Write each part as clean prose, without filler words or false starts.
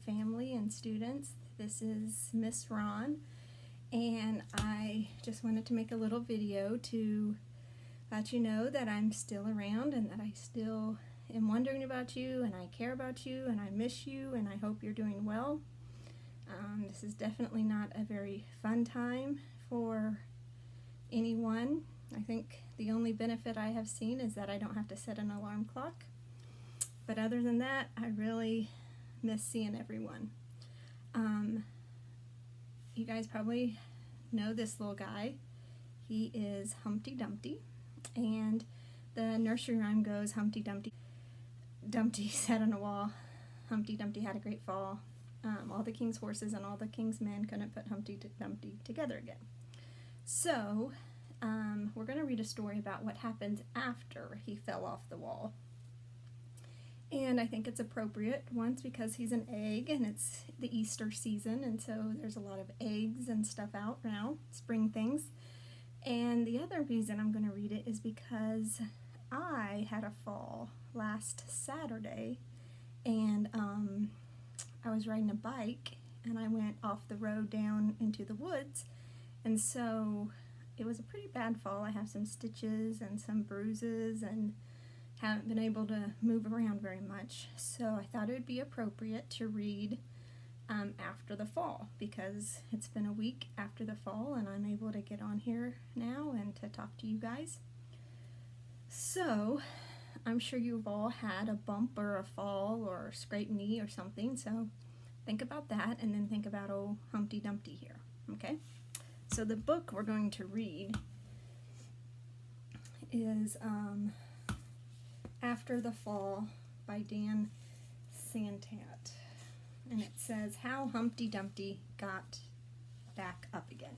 family and students. This is Miss Ron, and I just wanted to make a little video to let you know that I'm still around and that I still am wondering about you, and I care about you, and I miss you, and I hope you're doing well. This is definitely not a very fun time for anyone. I think the only benefit I have seen is that I don't have to set an alarm clock. But other than that, I really miss seeing everyone. You guys probably know this little guy. He is Humpty Dumpty, and the nursery rhyme goes, Humpty Dumpty, Dumpty sat on a wall, Humpty Dumpty had a great fall. All the king's horses and all the king's men couldn't put Humpty Dumpty together again. So, we're going to read a story about what happens after he fell off the wall. And I think it's appropriate, once because he's an egg and it's the Easter season, and so there's a lot of eggs and stuff out now, spring things. And the other reason I'm going to read it is because I had a fall last Saturday, and I was riding a bike and I went off the road down into the woods, and so it was a pretty bad fall. I have some stitches and some bruises and haven't been able to move around very much, so I thought it would be appropriate to read after the fall, because it's been a week after the fall and I'm able to get on here now and to talk to you guys. So I'm sure you've all had a bump or a fall or a scraped knee or something, so think about that and then think about old Humpty Dumpty here, okay? So the book we're going to read is After the Fall by Dan Santat, and it says How Humpty Dumpty Got Back Up Again.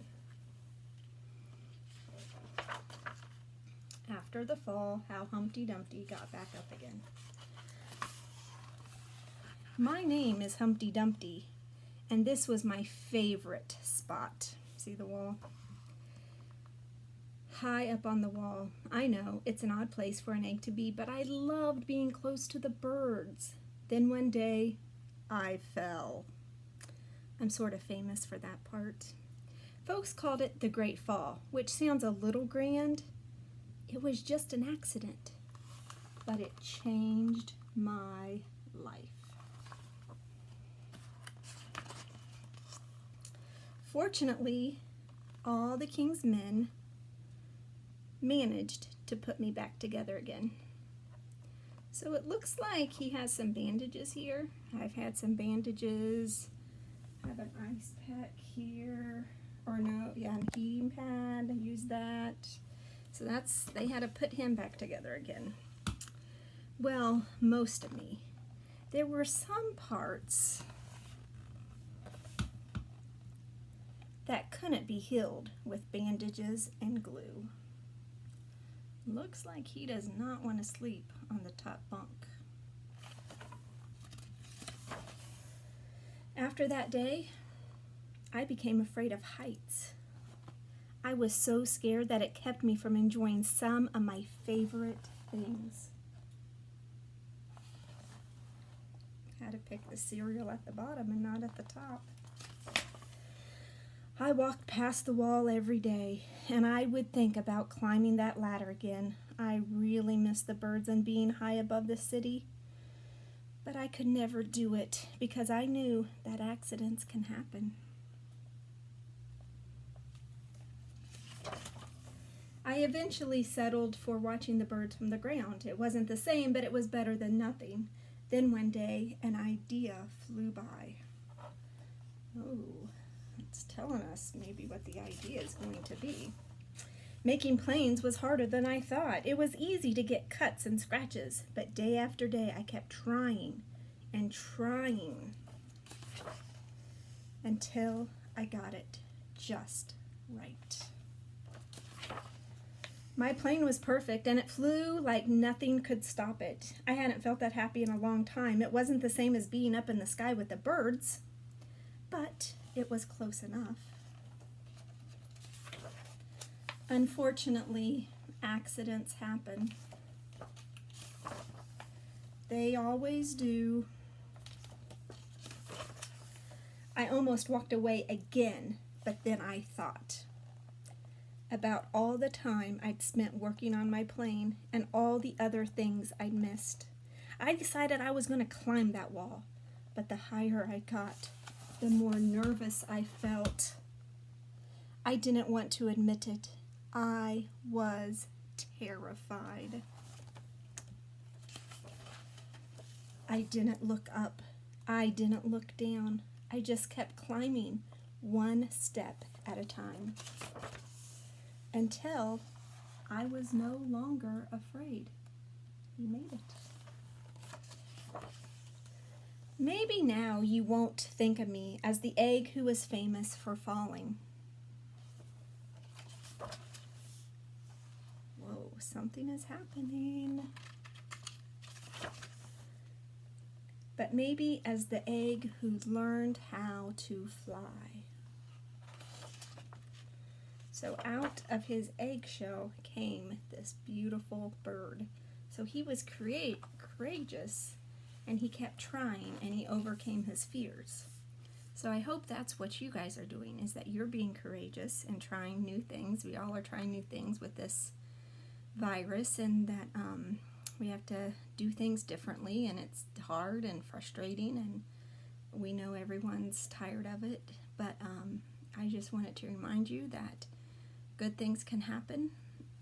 After the fall, how Humpty Dumpty got back up again. My name is Humpty Dumpty, and this was my favorite spot. See the wall? High up on the wall. I know, it's an odd place for an egg to be, but I loved being close to the birds. Then one day, I fell. I'm sort of famous for that part. Folks called it the Great Fall, which sounds a little grand. It was just an accident, but it changed my life. Fortunately, all the king's men managed to put me back together again. So it looks like he has some bandages here. I've had some bandages. I have an ice pack here. Or no, yeah, an heating pad. I used that. So they had to put him back together again. Well, most of me. There were some parts that couldn't be healed with bandages and glue. Looks like he does not want to sleep on the top bunk. After that day, I became afraid of heights. I was so scared that it kept me from enjoying some of my favorite things. I had to pick the cereal at the bottom and not at the top. I walked past the wall every day, and I would think about climbing that ladder again. I really miss the birds and being high above the city. But I could never do it because I knew that accidents can happen. I eventually settled for watching the birds from the ground. It wasn't the same, but it was better than nothing. Then one day, an idea flew by. Oh, it's telling us maybe what the idea is going to be. Making planes was harder than I thought. It was easy to get cuts and scratches, but day after day I kept trying and trying until I got it just right. My plane was perfect, and it flew like nothing could stop it. I hadn't felt that happy in a long time. It wasn't the same as being up in the sky with the birds, but it was close enough. Unfortunately, accidents happen. They always do. I almost walked away again, but then I thought about all the time I'd spent working on my plane and all the other things I'd missed. I decided I was going to climb that wall, but the higher I got, the more nervous I felt. I didn't want to admit it. I was terrified. I didn't look up. I didn't look down. I just kept climbing one step at a time until I was no longer afraid. You made it. Maybe now you won't think of me as the egg who was famous for falling. Whoa, something is happening. But maybe as the egg who learned how to fly. So out of his eggshell came this beautiful bird. So he was courageous, and he kept trying, and he overcame his fears. So I hope that's what you guys are doing, is that you're being courageous and trying new things. We all are trying new things with this virus, and that we have to do things differently, and it's hard and frustrating, and we know everyone's tired of it, but I just wanted to remind you that good things can happen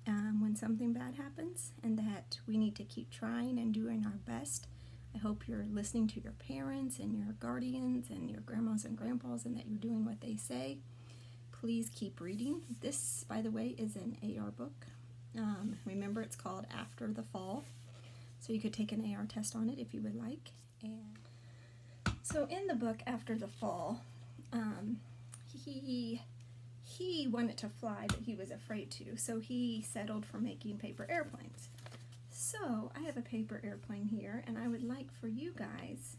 when something bad happens, and that we need to keep trying and doing our best. I hope you're listening to your parents and your guardians and your grandmas and grandpas, and that you're doing what they say. Please keep reading. This, by the way, is an AR book. Remember, it's called After the Fall. So you could take an AR test on it if you would like. And so in the book After the Fall, he wanted to fly, but he was afraid to. So he settled for making paper airplanes. So I have a paper airplane here, and I would like for you guys,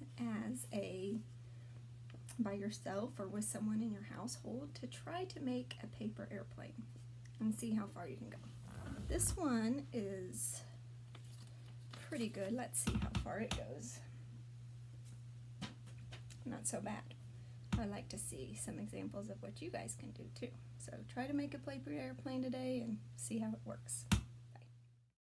by yourself or with someone in your household, to try to make a paper airplane and see how far you can go. This one is pretty good. Let's see how far it goes. Not so bad. I'd like to see some examples of what you guys can do too. So try to make a paper airplane today and see how it works.